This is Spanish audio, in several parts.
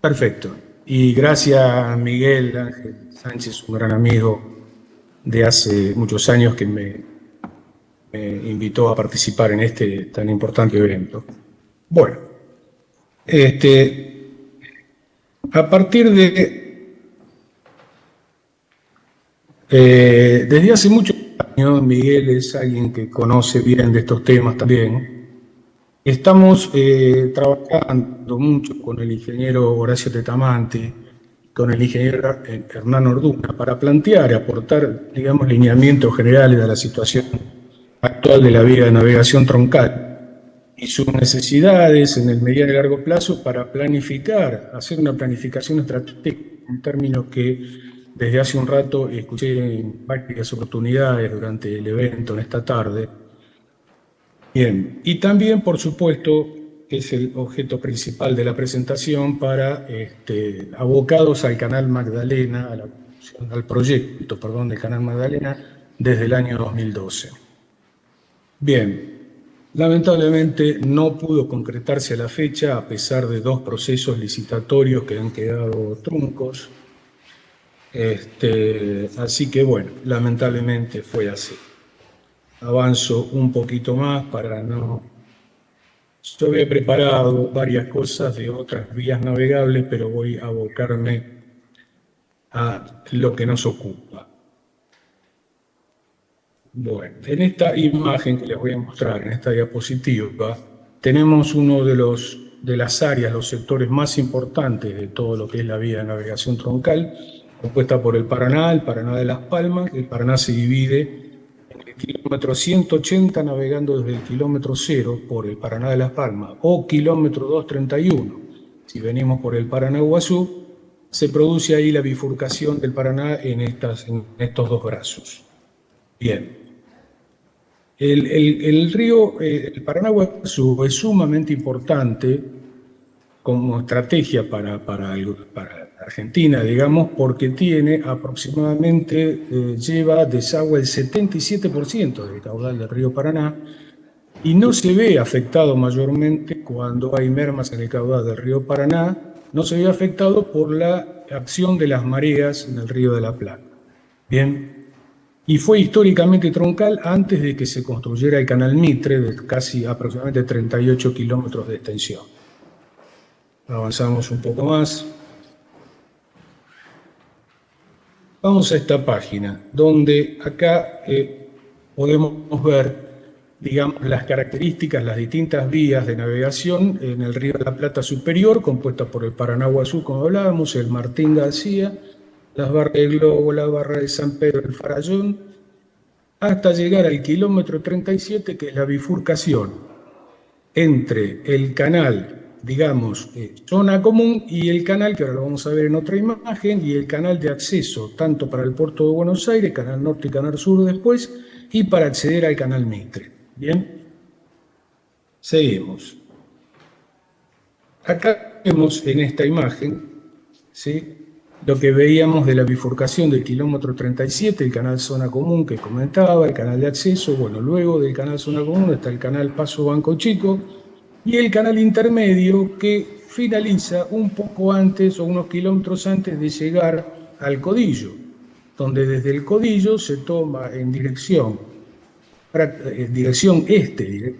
Perfecto. Y gracias, Miguel Ángel Sánchez, un gran amigo de hace muchos años que me invitó a participar en este tan importante evento. Bueno, a partir desde hace muchos años, Miguel es alguien que conoce bien de estos temas también. Estamos trabajando mucho con el ingeniero Horacio Tetamanti, con el ingeniero Hernán Orduna, para plantear y aportar, digamos, lineamientos generales de la situación actual de la vía de navegación troncal y sus necesidades en el mediano y largo plazo para planificar, hacer una planificación estratégica en términos que desde hace un rato escuché en varias oportunidades durante el evento en esta tarde. Bien, y también, por supuesto, que es el objeto principal de la presentación para abocados al Canal Magdalena, al proyecto, perdón, del Canal Magdalena desde el año 2012. Bien, lamentablemente no pudo concretarse a la fecha a pesar de dos procesos licitatorios que han quedado truncos. Así que bueno, lamentablemente fue así. Avanzo un poquito más para no... Yo había preparado varias cosas de otras vías navegables, pero voy a abocarme a lo que nos ocupa. Bueno, en esta imagen que les voy a mostrar, en esta diapositiva, tenemos uno de las áreas, los sectores más importantes de todo lo que es la vía de navegación troncal, compuesta por el Paraná de Las Palmas. El Paraná se divide en el kilómetro 180 navegando desde el kilómetro 0 por el Paraná de Las Palmas o kilómetro 231. Si venimos por el Paraná-Iguazú, se produce ahí la bifurcación del Paraná en estos dos brazos. Bien. El río, el Paraná-Iguazú es sumamente importante como estrategia para Argentina, digamos, porque tiene aproximadamente, lleva desagüe el 77% del caudal del río Paraná y no se ve afectado mayormente cuando hay mermas en el caudal del río Paraná, no se ve afectado por la acción de las mareas en el río de la Plata. Bien. Y fue históricamente troncal antes de que se construyera el canal Mitre, de casi aproximadamente 38 kilómetros de extensión. Avanzamos un poco más. Vamos a esta página, donde acá podemos ver, digamos, las características, las distintas vías de navegación en el río de la Plata superior, compuesta por el Paraná-Iguazú, como hablábamos, el Martín García, las barras del Globo, la barra de San Pedro, el Farallón, hasta llegar al kilómetro 37, que es la bifurcación entre el canal, digamos, zona común, y el canal, que ahora lo vamos a ver en otra imagen, y el canal de acceso, tanto para el puerto de Buenos Aires, canal norte y canal sur después, y para acceder al canal Mitre. Bien, seguimos. Acá vemos en esta imagen, ¿sí?, lo que veíamos de la bifurcación del kilómetro 37, el canal zona común que comentaba, el canal de acceso. Bueno, luego del canal zona común está el canal Paso Banco Chico y el canal intermedio, que finaliza un poco antes o unos kilómetros antes de llegar al Codillo, donde desde el Codillo se toma en dirección este,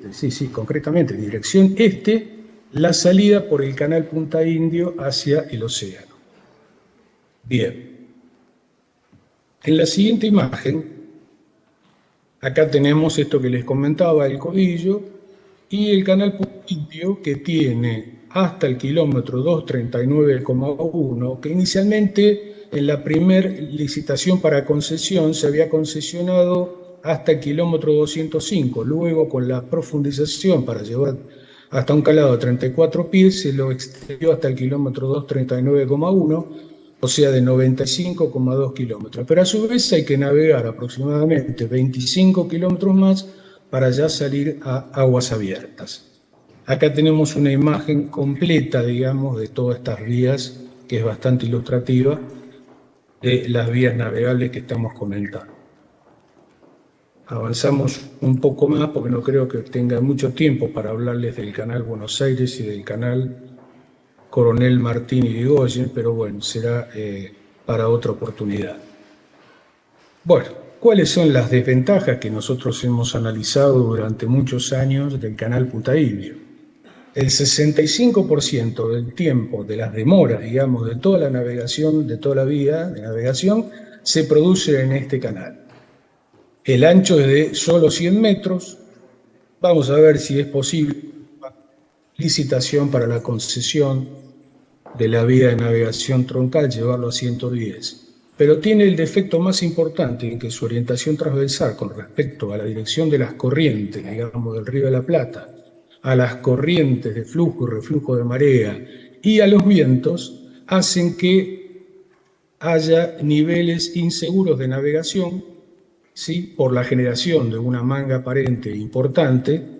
concretamente dirección este, la salida por el canal Punta Indio hacia el océano. Bien, en la siguiente imagen, acá tenemos esto que les comentaba, el Codillo y el canal Punta Indio, que tiene hasta el kilómetro 239,1, que inicialmente en la primera licitación para concesión se había concesionado hasta el kilómetro 205, luego con la profundización para llevar hasta un calado de 34 pies se lo extendió hasta el kilómetro 239,1, o sea, de 95,2 kilómetros. Pero a su vez hay que navegar aproximadamente 25 kilómetros más para ya salir a aguas abiertas. Acá tenemos una imagen completa, digamos, de todas estas vías, que es bastante ilustrativa, de las vías navegables que estamos comentando. Avanzamos un poco más, porque no creo que tenga mucho tiempo para hablarles del canal Buenos Aires y del canal Coronel Martín y Irigoyen, pero bueno, será para otra oportunidad. Bueno, ¿cuáles son las desventajas que nosotros hemos analizado durante muchos años del canal Punta Indio? El 65% del tiempo, de las demoras, digamos, de toda la navegación, de toda la vía de navegación, se produce en este canal. El ancho es de solo 100 metros. Vamos a ver si es posible licitación para la concesión de la vía de navegación troncal, llevarlo a 110. Pero tiene el defecto más importante en que su orientación transversal con respecto a la dirección de las corrientes, digamos, del Río de la Plata, a las corrientes de flujo y reflujo de marea y a los vientos, hacen que haya niveles inseguros de navegación, ¿sí?, por la generación de una manga aparente importante,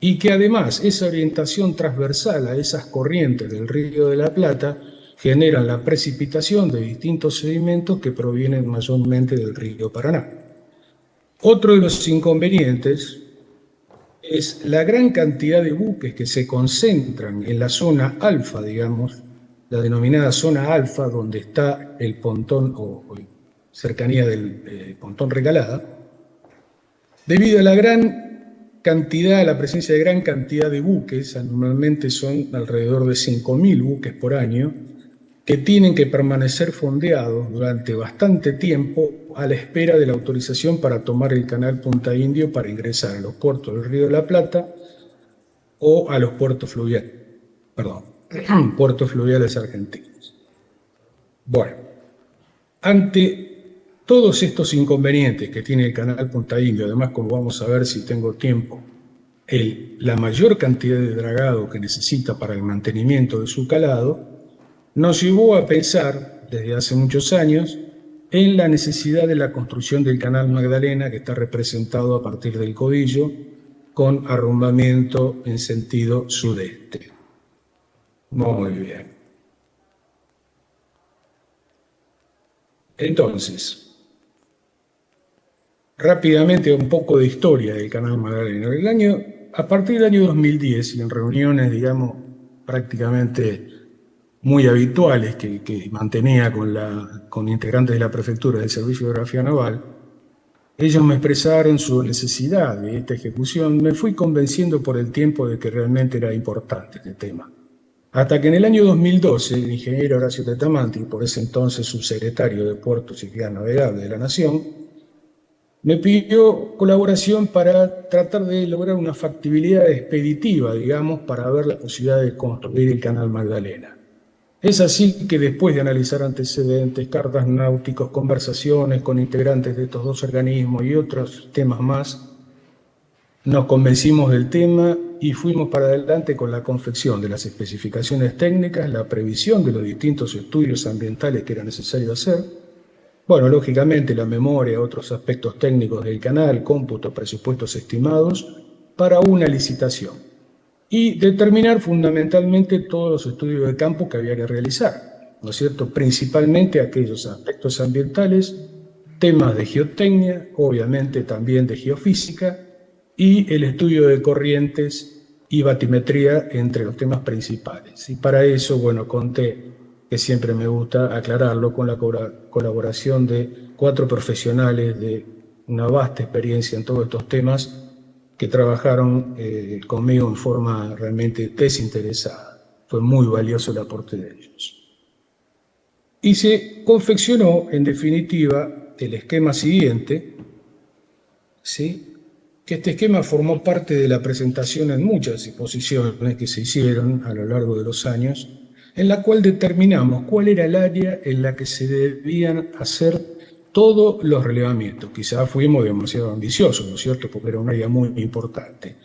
y que además esa orientación transversal a esas corrientes del Río de la Plata generan la precipitación de distintos sedimentos que provienen mayormente del río Paraná. Otro de los inconvenientes es la gran cantidad de buques que se concentran en la zona alfa, digamos, la denominada zona alfa, donde está el pontón o cercanía del pontón Recalada, debido a la la presencia de gran cantidad de buques. Anualmente son alrededor de 5.000 buques por año, que tienen que permanecer fondeados durante bastante tiempo a la espera de la autorización para tomar el canal Punta Indio para ingresar a los puertos del Río de la Plata o a los puertos fluviales, puertos fluviales argentinos. Bueno, ante todos estos inconvenientes que tiene el canal Punta Indio, además, como vamos a ver si tengo tiempo, la mayor cantidad de dragado que necesita para el mantenimiento de su calado, nos llevó a pensar, desde hace muchos años, en la necesidad de la construcción del canal Magdalena, que está representado a partir del Codillo, con arrumbamiento en sentido sudeste. Muy bien. Entonces, rápidamente un poco de historia del canal Magdalena. A partir del año 2010, y en reuniones, digamos, prácticamente muy habituales que mantenía con integrantes de la Prefectura del Servicio de Geografía Naval, ellos me expresaron su necesidad de esta ejecución. Me fui convenciendo por el tiempo de que realmente era importante este tema. Hasta que en el año 2012, el ingeniero Horacio Tetamanti, por ese entonces subsecretario de Puertos y Vías Navegables de la Nación, me pidió colaboración para tratar de lograr una factibilidad expeditiva, digamos, para ver la posibilidad de construir el canal Magdalena. Es así que después de analizar antecedentes, cartas náuticos, conversaciones con integrantes de estos dos organismos y otros temas más, nos convencimos del tema y fuimos para adelante con la confección de las especificaciones técnicas, la previsión de los distintos estudios ambientales que era necesario hacer, bueno, lógicamente la memoria, otros aspectos técnicos del canal, cómputo, presupuestos estimados, para una licitación. Y determinar fundamentalmente todos los estudios de campo que había que realizar, ¿no es cierto? Principalmente aquellos aspectos ambientales, temas de geotecnia, obviamente también de geofísica, y el estudio de corrientes y batimetría entre los temas principales. Y para eso, bueno, conté, que siempre me gusta aclararlo, con la colaboración de 4 profesionales de una vasta experiencia en todos estos temas, que trabajaron conmigo en forma realmente desinteresada. Fue muy valioso el aporte de ellos. Y se confeccionó, en definitiva, el esquema siguiente, ¿sí?, que este esquema formó parte de la presentación en muchas exposiciones que se hicieron a lo largo de los años, en la cual determinamos cuál era el área en la que se debían hacer todos los relevamientos. Quizás fuimos demasiado ambiciosos, ¿no es cierto?, porque era un área muy importante.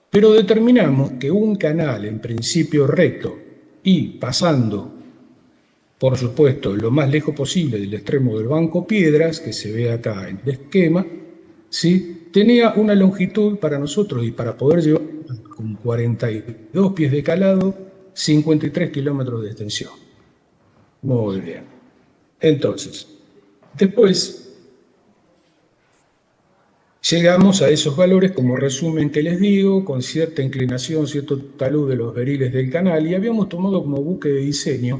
Pero determinamos que un canal en principio recto y pasando, por supuesto, lo más lejos posible del extremo del Banco Piedras, que se ve acá en el esquema, ¿sí?, tenía una longitud para nosotros y para poder llevar con 42 pies de calado, 53 kilómetros de extensión. Muy bien. Entonces, después Llegamos a esos valores, como resumen que les digo, con cierta inclinación, cierto talud de los beriles del canal, y habíamos tomado como buque de diseño,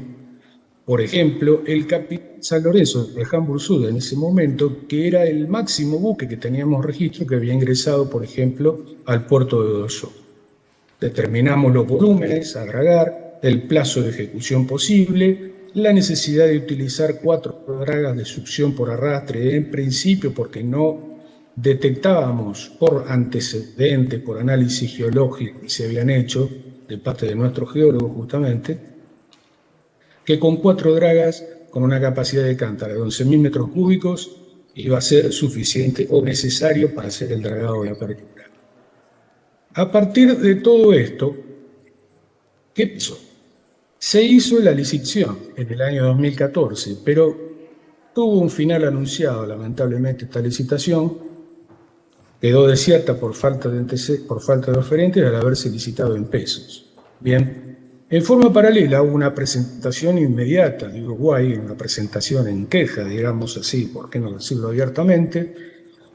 por ejemplo, el Capitán San Lorenzo de Hamburg-Süd en ese momento, que era el máximo buque que teníamos registro que había ingresado, por ejemplo, al puerto de Odoyo. Determinamos los volúmenes a dragar, el plazo de ejecución posible, la necesidad de utilizar 4 dragas de succión por arrastre, en principio porque no detectábamos por antecedentes, por análisis geológico que se habían hecho de parte de nuestros geólogos justamente, que con 4 dragas, con una capacidad de cántara de 11.000 metros cúbicos, iba a ser suficiente o necesario para hacer el dragado de apertura. A partir de todo esto, ¿qué pasó? Se hizo la licitación en el año 2014, pero tuvo un final anunciado, lamentablemente, esta licitación. Quedó desierta por falta de oferentes al haberse licitado en pesos. Bien, en forma paralela hubo una presentación inmediata de Uruguay, una presentación en queja, digamos así, por qué no decirlo abiertamente,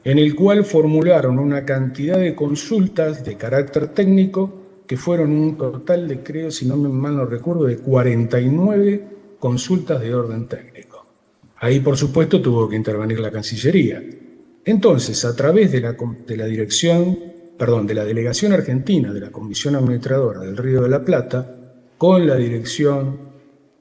en el cual formularon una cantidad de consultas de carácter técnico que fueron un total de, creo, si no me mal no recuerdo, de 49 consultas de orden técnico. Ahí, por supuesto, tuvo que intervenir la Cancillería. Entonces, a través de la delegación argentina de la Comisión Administradora del Río de la Plata, con la dirección,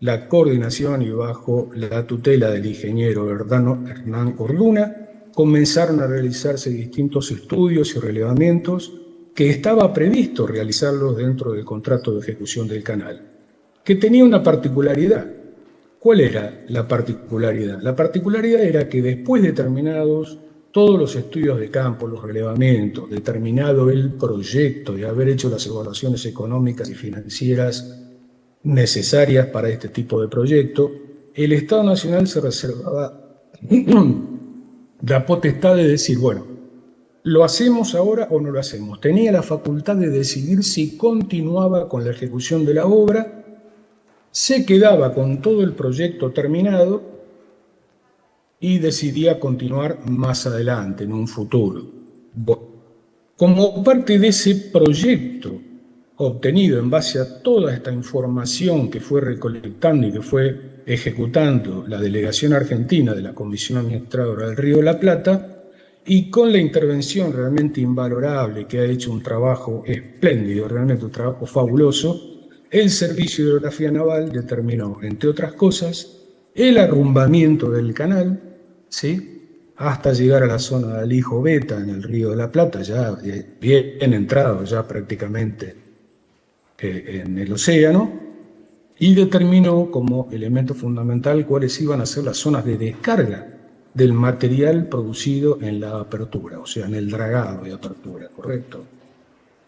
la coordinación y bajo la tutela del ingeniero Hernán Orduna, comenzaron a realizarse distintos estudios y relevamientos que estaba previsto realizarlos dentro del contrato de ejecución del canal, que tenía una particularidad. ¿Cuál era la particularidad? La particularidad era que después de terminados todos los estudios de campo, los relevamientos, determinado el proyecto y haber hecho las evaluaciones económicas y financieras necesarias para este tipo de proyecto, el Estado Nacional se reservaba la potestad de decir, bueno, ¿lo hacemos ahora o no lo hacemos? Tenía la facultad de decidir si continuaba con la ejecución de la obra, se quedaba con todo el proyecto terminado y decidía continuar más adelante, en un futuro. Como parte de ese proyecto obtenido en base a toda esta información que fue recolectando y que fue ejecutando la delegación argentina de la Comisión Administradora del Río de la Plata, y con la intervención realmente invalorable que ha hecho un trabajo espléndido, realmente un trabajo fabuloso, el Servicio de Hidrografía Naval determinó, entre otras cosas, el arrumbamiento del canal, ¿sí?, hasta llegar a la zona del Hijo Beta en el Río de la Plata, ya bien entrado ya prácticamente en el océano, y determinó como elemento fundamental cuáles iban a ser las zonas de descarga del material producido en la apertura, o sea, en el dragado de apertura, ¿correcto?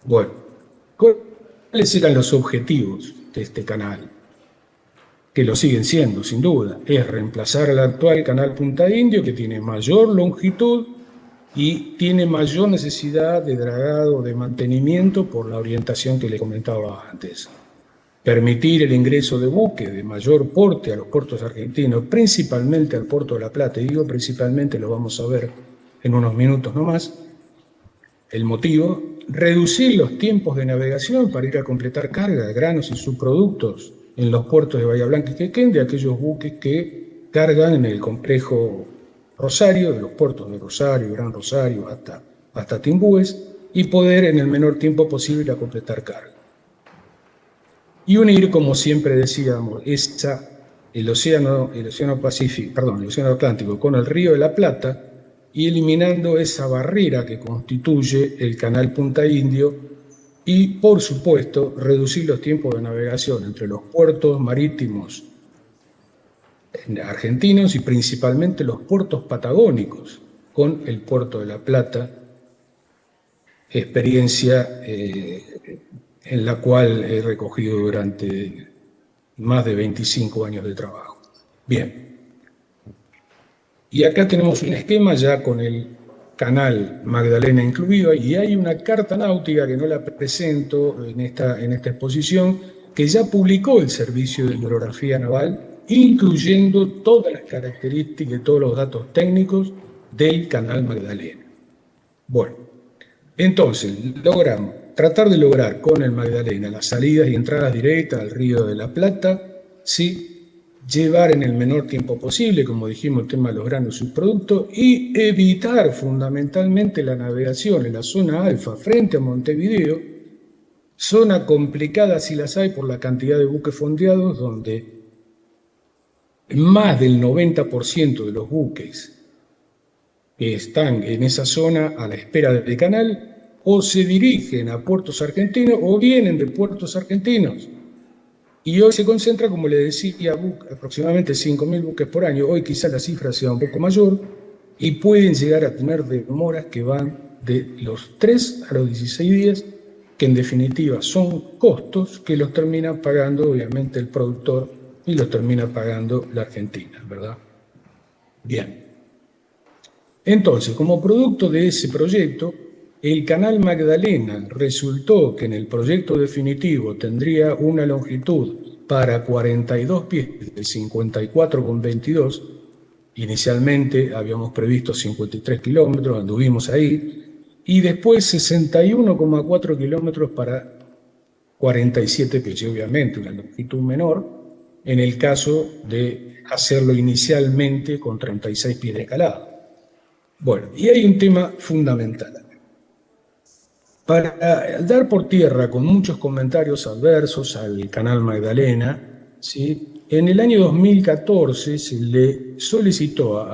Bueno, ¿cuáles eran los objetivos de este canal? Que lo siguen siendo, sin duda, es reemplazar al actual canal Punta Indio, que tiene mayor longitud y tiene mayor necesidad de dragado, de mantenimiento por la orientación que le comentaba antes. Permitir el ingreso de buques de mayor porte a los puertos argentinos, principalmente al puerto de La Plata, y digo principalmente, lo vamos a ver en unos minutos nomás. El motivo, reducir los tiempos de navegación para ir a completar carga de granos y subproductos en los puertos de Bahía Blanca y Quequén, de aquellos buques que cargan en el complejo Rosario, de los puertos de Rosario, Gran Rosario, hasta Timbúes, y poder en el menor tiempo posible a completar carga. Y unir, como siempre decíamos, el océano Atlántico con el Río de la Plata, y eliminando esa barrera que constituye el canal Punta Indio, y, por supuesto, reducir los tiempos de navegación entre los puertos marítimos argentinos y principalmente los puertos patagónicos, con el puerto de La Plata, experiencia en la cual he recogido durante más de 25 años de trabajo. Bien. Y acá tenemos un esquema ya con el canal Magdalena incluido, y hay una carta náutica que no la presento en esta exposición, que ya publicó el Servicio de Hidrografía Naval, incluyendo todas las características y todos los datos técnicos del canal Magdalena. Bueno, entonces, tratar de lograr con el Magdalena las salidas y entradas directas al Río de la Plata, ¿sí? Llevar en el menor tiempo posible, como dijimos, el tema de los granos y subproductos, y evitar fundamentalmente la navegación en la zona alfa frente a Montevideo, zona complicada si las hay por la cantidad de buques fondeados, donde más del 90% de los buques que están en esa zona a la espera del canal o se dirigen a puertos argentinos o vienen de puertos argentinos. Y hoy se concentra, como le decía, aproximadamente 5.000 buques por año. Hoy quizá la cifra sea un poco mayor y pueden llegar a tener demoras que van de los 3 a los 16 días, que en definitiva son costos que los termina pagando obviamente el productor y los termina pagando la Argentina, ¿verdad? Bien. Entonces, como producto de ese proyecto, el canal Magdalena resultó que en el proyecto definitivo tendría una longitud para 42 pies de 54,22. Inicialmente habíamos previsto 53 kilómetros, anduvimos ahí, y después 61,4 kilómetros para 47 pies, obviamente una longitud menor, en el caso de hacerlo inicialmente con 36 pies de calado. Bueno, y hay un tema fundamental. Para dar por tierra con muchos comentarios adversos al canal Magdalena, ¿sí? En el año 2014 se le solicitó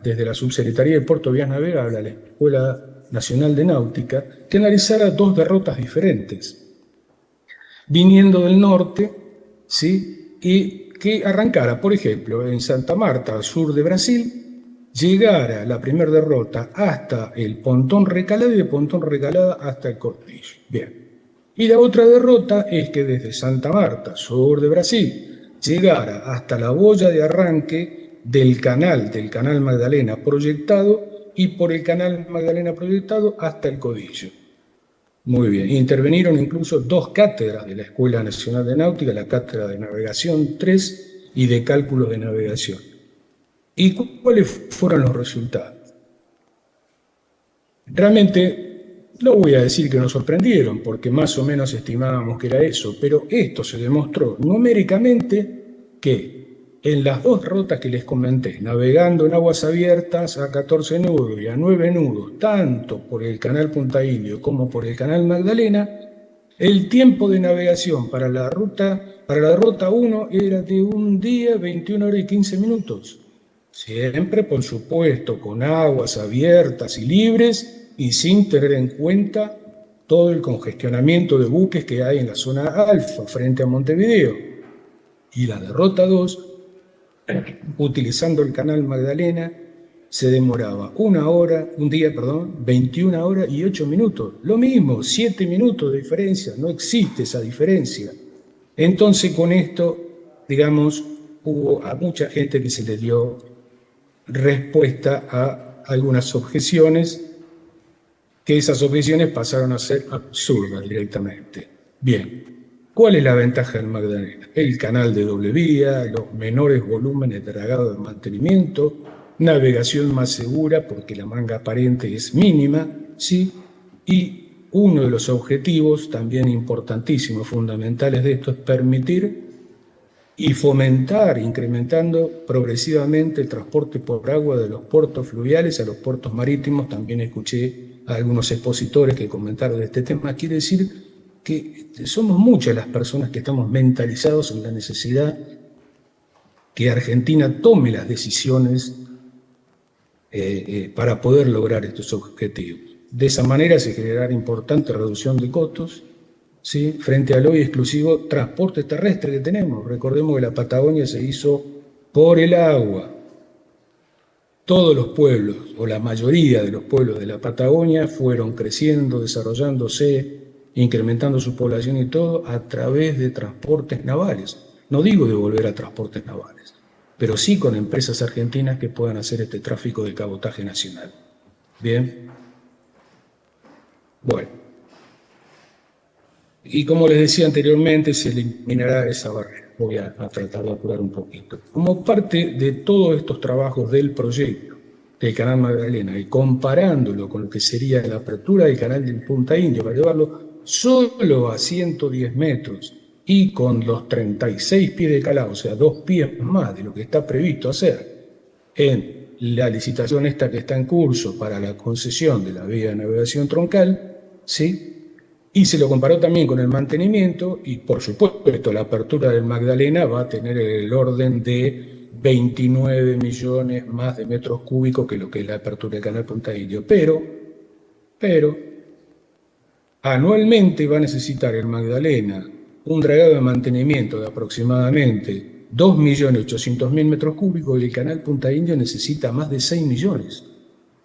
desde la Subsecretaría de Puerto Vías Navegables a la Escuela Nacional de Náutica que analizara dos derrotas diferentes, viniendo del norte, ¿sí? Y que arrancara, por ejemplo, en Santa Marta, al sur de Brasil, llegara la primera derrota hasta el Pontón Recalada y de Pontón Recalada hasta el Cordillo. Bien. Y la otra derrota es que desde Santa Marta, sur de Brasil, llegara hasta la boya de arranque del canal Magdalena proyectado y por el canal Magdalena proyectado hasta el Codillo. Muy bien. Intervinieron incluso dos cátedras de la Escuela Nacional de Náutica, la Cátedra de Navegación 3 y de Cálculos de Navegación. ¿Y cuáles fueron los resultados? Realmente no voy a decir que nos sorprendieron, porque más o menos estimábamos que era eso, pero esto se demostró numéricamente que en las dos rutas que les comenté, navegando en aguas abiertas a 14 nudos y a 9 nudos, tanto por el canal Punta Indio como por el canal Magdalena, el tiempo de navegación para la ruta 1 era de 1 día, 21 horas y 15 minutos. Siempre, por supuesto, con aguas abiertas y libres y sin tener en cuenta todo el congestionamiento de buques que hay en la zona alfa frente a Montevideo. Y la derrota 2, utilizando el canal Magdalena, se demoraba un día, 21 horas y 8 minutos. Lo mismo, 7 minutos de diferencia, no existe esa diferencia. Entonces, con esto, digamos, hubo a mucha gente que se le dio respuesta a algunas objeciones, que esas objeciones pasaron a ser absurdas directamente. Bien, ¿cuál es la ventaja del Magdalena? El canal de doble vía, los menores volúmenes de dragado de mantenimiento, navegación más segura porque la manga aparente es mínima, ¿sí? Y uno de los objetivos también importantísimos, fundamentales de esto, es permitir y fomentar, incrementando progresivamente el transporte por agua de los puertos fluviales a los puertos marítimos. También escuché a algunos expositores que comentaron de este tema. Quiere decir que somos muchas las personas que estamos mentalizados en la necesidad que Argentina tome las decisiones para poder lograr estos objetivos. De esa manera se generará importante reducción de costos, ¿sí? Frente al hoy exclusivo transporte terrestre que tenemos. Recordemos que la Patagonia se hizo por el agua. Todos los pueblos, o la mayoría de los pueblos de la Patagonia, fueron creciendo, desarrollándose, incrementando su población y todo a través de transportes navales. No digo de volver a transportes navales, pero sí con empresas argentinas que puedan hacer este tráfico de cabotaje nacional. Bien. Bueno. Y como les decía anteriormente, se eliminará esa barrera. Voy a tratar de apurar un poquito. Como parte de todos estos trabajos del proyecto, del canal Magdalena y comparándolo con lo que sería la apertura del canal del Punta Indio para llevarlo solo a 110 metros y con los 36 pies de calado, o sea, 2 pies más de lo que está previsto hacer en la licitación esta que está en curso para la concesión de la vía de navegación troncal, ¿sí? Y se lo comparó también con el mantenimiento y, por supuesto, la apertura del Magdalena va a tener el orden de 29 millones más de metros cúbicos que lo que es la apertura del canal Punta Indio. Pero, anualmente va a necesitar el Magdalena un dragado de mantenimiento de aproximadamente 2.800.000 metros cúbicos y el canal Punta Indio necesita más de 6 millones.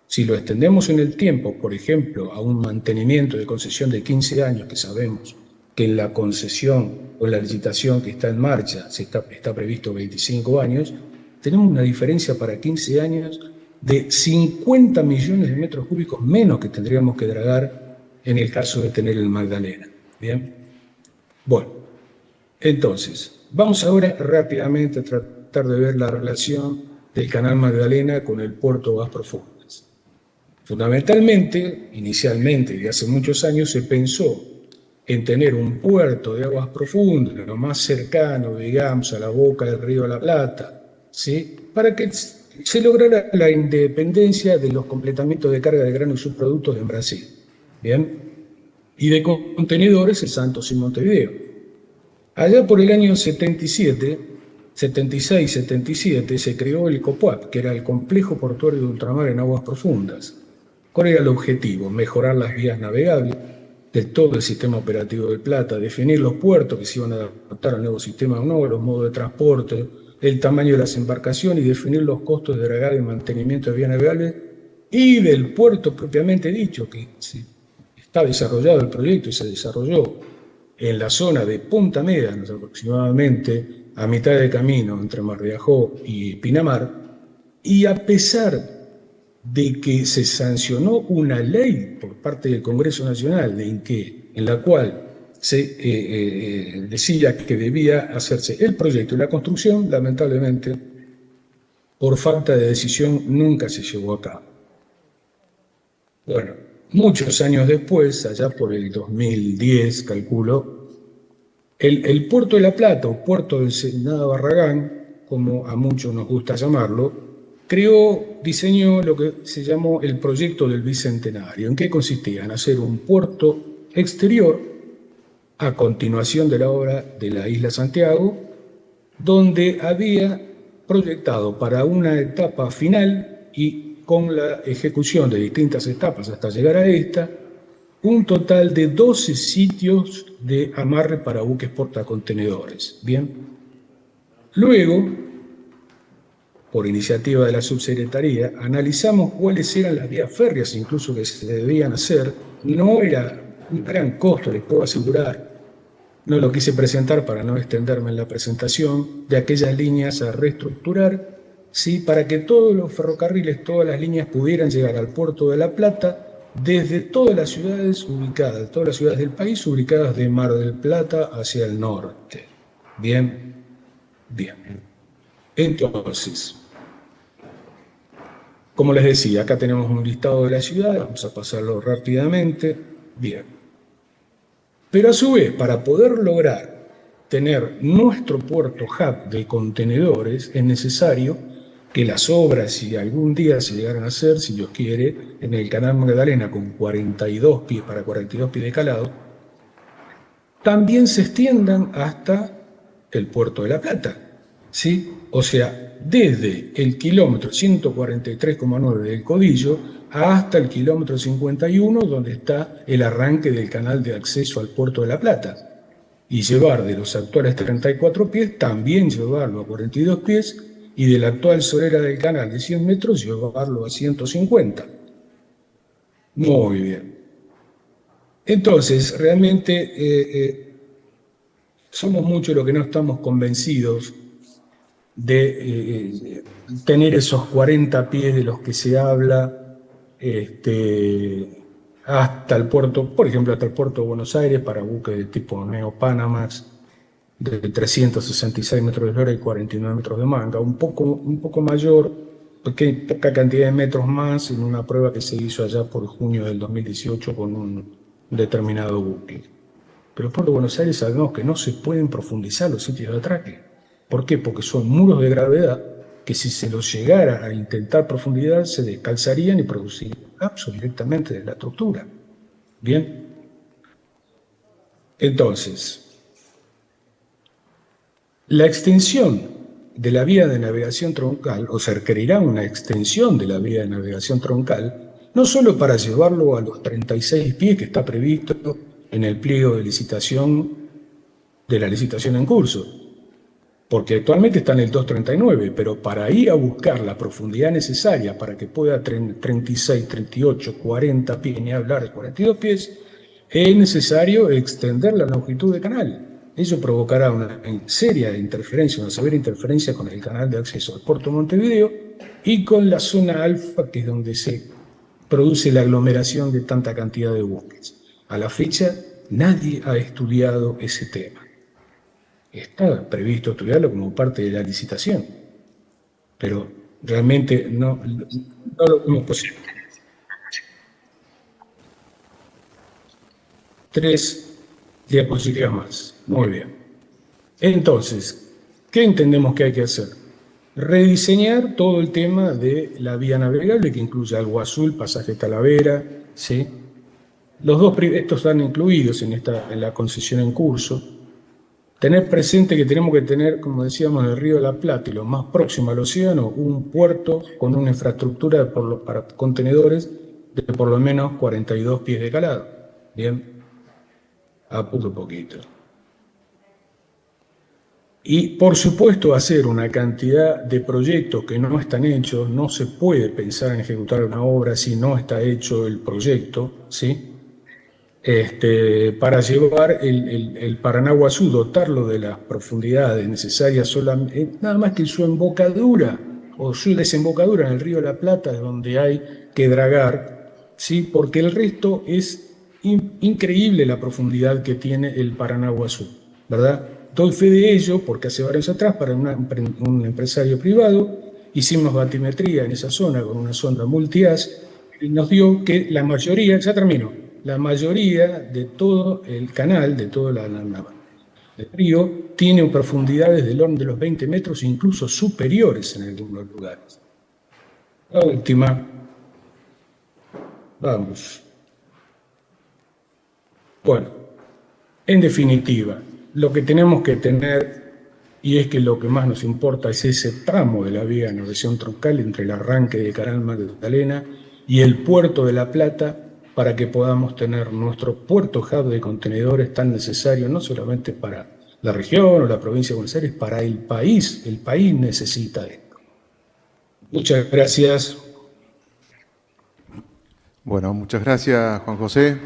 Si lo extendemos en el tiempo, por ejemplo, a un mantenimiento de concesión de 15 años, que sabemos que en la concesión o en la licitación que está en marcha está previsto 25 años, tenemos una diferencia para 15 años de 50 millones de metros cúbicos menos que tendríamos que dragar en el caso de tener el Magdalena. ¿Bien? Bueno, entonces, vamos ahora rápidamente a tratar de ver la relación del canal Magdalena con el puerto Aguas Profundas. Fundamentalmente, inicialmente, y hace muchos años, se pensó en tener un puerto de aguas profundas, lo más cercano, digamos, a la boca del río de la Plata, ¿sí? Para que se lograra la independencia de los completamientos de carga de grano y subproductos en Brasil, ¿bien? Y de contenedores en Santos y Montevideo. Allá por el año 76-77, se creó el COPUAP, que era el Complejo Portuario de Ultramar en Aguas Profundas. ¿Cuál era el objetivo? Mejorar las vías navegables de todo el sistema operativo del Plata, definir los puertos que se iban a adaptar al nuevo sistema o no, los modos de transporte, el tamaño de las embarcaciones y definir los costos de dragado y mantenimiento de vías navegables y del puerto propiamente dicho, que está desarrollado el proyecto y se desarrolló en la zona de Punta Médanos, aproximadamente a mitad de camino entre Mar de Ajó y Pinamar, y a pesar de que se sancionó una ley por parte del Congreso Nacional en la cual se decía que debía hacerse el proyecto y la construcción, lamentablemente, por falta de decisión, nunca se llevó a cabo. Bueno, muchos años después, allá por el 2010, calculo, el Puerto de la Plata, o Puerto del Senado Barragán, como a muchos nos gusta llamarlo, diseñó lo que se llamó el proyecto del Bicentenario. ¿En qué consistía? En hacer un puerto exterior a continuación de la obra de la Isla Santiago, donde había proyectado para una etapa final y con la ejecución de distintas etapas hasta llegar a esta, un total de 12 sitios de amarre para buques portacontenedores. Bien. Luego, por iniciativa de la subsecretaría, analizamos cuáles eran las vías férreas incluso que se debían hacer. No era un gran costo, les puedo asegurar. No lo quise presentar para no extenderme en la presentación de aquellas líneas a reestructurar, ¿sí? Para que todos los ferrocarriles, todas las líneas pudieran llegar al Puerto de la Plata desde todas las ciudades del país ubicadas de Mar del Plata hacia el norte. Bien. Entonces, como les decía, acá tenemos un listado de la ciudad, vamos a pasarlo rápidamente. Bien. Pero a su vez, para poder lograr tener nuestro puerto hub de contenedores, es necesario que las obras, si algún día se llegaran a hacer, si Dios quiere, en el canal Magdalena con 42 pies para 42 pies de calado, también se extiendan hasta el Puerto de la Plata, ¿sí? O sea, desde el kilómetro 143,9 del Codillo hasta el kilómetro 51, donde está el arranque del canal de acceso al Puerto de la Plata. Y llevar de los actuales 34 pies, también llevarlo a 42 pies, y de la actual solera del canal de 100 metros, llevarlo a 150. Muy bien. Entonces, realmente somos muchos los que no estamos convencidos de tener esos 40 pies de los que se habla hasta el puerto, por ejemplo, hasta el puerto de Buenos Aires para buques de tipo Neo-Panamax de 366 metros de eslora y 49 metros de manga, un poco mayor poca cantidad de metros más en una prueba que se hizo allá por junio del 2018 con un determinado buque. Pero el puerto de Buenos Aires sabemos que no se pueden profundizar los sitios de atraque. ¿Por qué? Porque son muros de gravedad que si se los llegara a intentar profundidad se descalzarían y producirían colapso directamente de la estructura. Bien. Entonces, la extensión de la vía de navegación troncal, o se requerirá una extensión de la vía de navegación troncal, no solo para llevarlo a los 36 pies que está previsto en el pliego de licitación de la licitación en curso, porque actualmente está en el 239, pero para ir a buscar la profundidad necesaria para que pueda 36, 38, 40 pies, ni hablar de 42 pies, es necesario extender la longitud del canal. Eso provocará una seria interferencia, una severa interferencia con el canal de acceso al puerto de Montevideo y con la zona alfa, que es donde se produce la aglomeración de tanta cantidad de buques. A la fecha, nadie ha estudiado ese tema. Está previsto estudiarlo como parte de la licitación, pero realmente no lo vemos posible. 3 diapositivas más. Muy bien. Entonces, ¿qué entendemos que hay que hacer? Rediseñar todo el tema de la vía navegable, que incluye Agua Azul, Pasaje Talavera, ¿sí? Estos están incluidos en la concesión en curso. Tener presente que tenemos que tener, como decíamos, en el Río de la Plata y lo más próximo al océano, un puerto con una infraestructura para contenedores de por lo menos 42 pies de calado. Bien, apuro poquito. Y, por supuesto, hacer una cantidad de proyectos que no están hechos. No se puede pensar en ejecutar una obra si no está hecho el proyecto, ¿sí? Para llevar el Paranaguazú, dotarlo de las profundidades necesarias solamente, nada más que su embocadura o su desembocadura en el Río de la Plata, es donde hay que dragar, ¿sí? Porque el resto es increíble la profundidad que tiene el Paranaguazú, ¿verdad? Doy fe de ello porque hace varios años atrás, para un empresario privado, hicimos batimetría en esa zona con una sonda multi-haz y nos dio que la mayoría, ya termino, la mayoría de todo el canal, de todo el río, tiene profundidades del orden de los 20 metros, incluso superiores en algunos lugares. La última. Vamos. Bueno, en definitiva, lo que tenemos que tener, y es que lo que más nos importa es ese tramo de la vía de navegación troncal entre el arranque de Canal Magdalena y el puerto de La Plata, para que podamos tener nuestro puerto hub de contenedores tan necesario, no solamente para la región o la provincia de Buenos Aires, para el país. El país necesita esto. Muchas gracias. Bueno, muchas gracias, Juan José.